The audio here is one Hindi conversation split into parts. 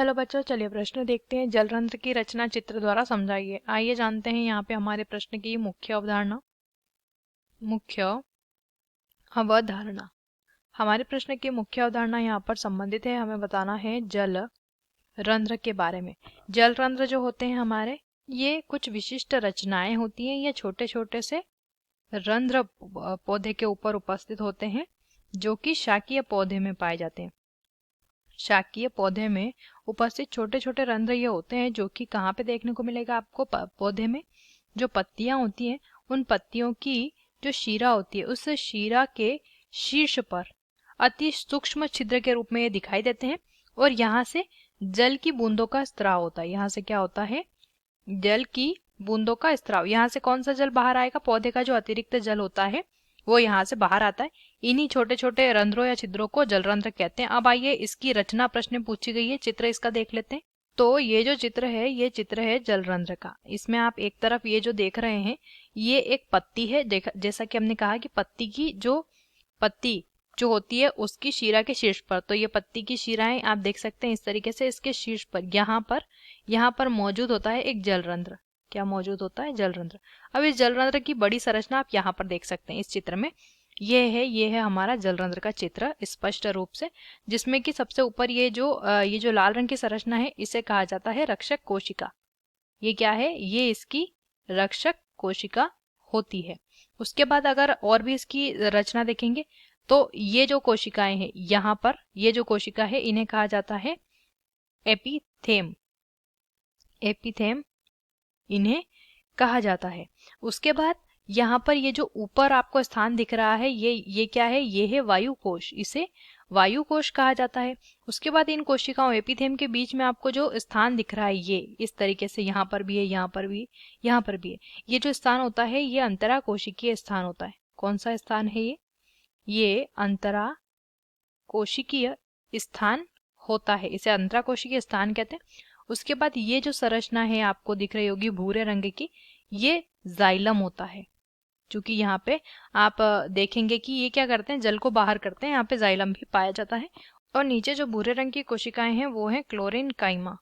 हेलो बच्चों, चलिए प्रश्न देखते हैं। जलरंध्र की रचना चित्र द्वारा समझाइए। आइए जानते हैं यहाँ पे हमारे प्रश्न की मुख्य अवधारणा। हमारे प्रश्न की मुख्य अवधारणा यहाँ पर संबंधित है। हमें बताना है जल रंध्र के बारे में। जल रंध्र जो होते हैं हमारे, ये कुछ विशिष्ट रचनाएं होती हैं। ये छोटे छोटे से रंध्र पौधे के ऊपर उपस्थित होते हैं, जो कि शाकीय पौधे में पाए जाते हैं। शाकीय पौधे में उपस्थित छोटे छोटे रंध्र ये होते हैं, जो कि कहाँ पे देखने को मिलेगा आपको? पौधे में जो पत्तियां होती हैं, उन पत्तियों की जो शीरा होती है, उस शीरा के शीर्ष पर अति सूक्ष्म छिद्र के रूप में ये दिखाई देते हैं। और यहाँ से जल की बूंदों का स्त्राव होता है। यहाँ से क्या होता है? जल की बूंदों का स्त्राव। यहाँ से कौन सा जल बाहर आएगा? पौधे का जो अतिरिक्त जल होता है वो यहाँ से बाहर आता है। इन्हीं छोटे छोटे रंध्रों या छिद्रों को जलरंध्र कहते हैं। अब आइए, इसकी रचना प्रश्न में पूछी गई है, चित्र इसका देख लेते हैं। तो ये जो चित्र है, ये चित्र है जलरंध्र का। इसमें आप एक तरफ ये जो देख रहे हैं, ये एक पत्ती है। जैसा कि हमने कहा कि पत्ती जो होती है उसकी शिरा के शीर्ष पर, तो ये पत्ती की शिराएं आप देख सकते हैं इस तरीके से। इसके शीर्ष पर यहाँ पर मौजूद होता है एक जलरंध्र। क्या मौजूद होता है? जलरंध्र। अब इस जलरंध्र की बड़ी संरचना आप यहाँ पर देख सकते हैं इस चित्र में। ये है हमारा जलरंध्र का चित्र स्पष्ट रूप से, जिसमें कि सबसे ऊपर ये जो लाल रंग की संरचना है, इसे कहा जाता है रक्षक कोशिका। ये क्या है? ये इसकी रक्षक कोशिका होती है। उसके बाद अगर और भी इसकी रचना देखेंगे, तो ये जो कोशिकाएं हैं यहाँ पर, ये जो कोशिका है, इन्हें कहा जाता है एपिथेम। एपिथेम इन्हें कहा जाता है। उसके बाद यहाँ पर ये जो ऊपर आपको स्थान दिख रहा है, ये क्या है? ये है वायु कोश। इसे वायु कोश कहा जाता है। उसके बाद इन कोशिकाओं एपिथेम के बीच में आपको जो स्थान दिख रहा है, ये इस तरीके से यहाँ पर भी है, यहाँ पर भी, यहाँ पर भी है। ये जो स्थान होता है, ये अंतरा कोशिकीय स्थान होता है। कौन सा स्थान है ये अंतरा कोशिकीय स्थान होता है। इसे अंतरा कोशिकीय स्थान कहते हैं। उसके बाद ये जो संरचना है आपको दिख रही होगी भूरे रंग की, ये जाइलम होता है। क्योंकि यहाँ पे आप देखेंगे कि ये क्या करते हैं? जल को बाहर करते हैं। यहाँ पे जाइलम भी पाया जाता है। और नीचे जो भूरे रंग की कोशिकाएं हैं वो है क्लोरेन काइमा।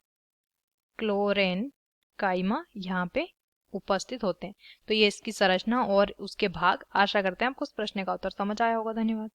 क्लोरेन काइमा यहाँ पे उपस्थित होते हैं। तो ये इसकी संरचना और उसके भाग। आशा करते हैं आपको इस प्रश्न का उत्तर समझ आया होगा। धन्यवाद।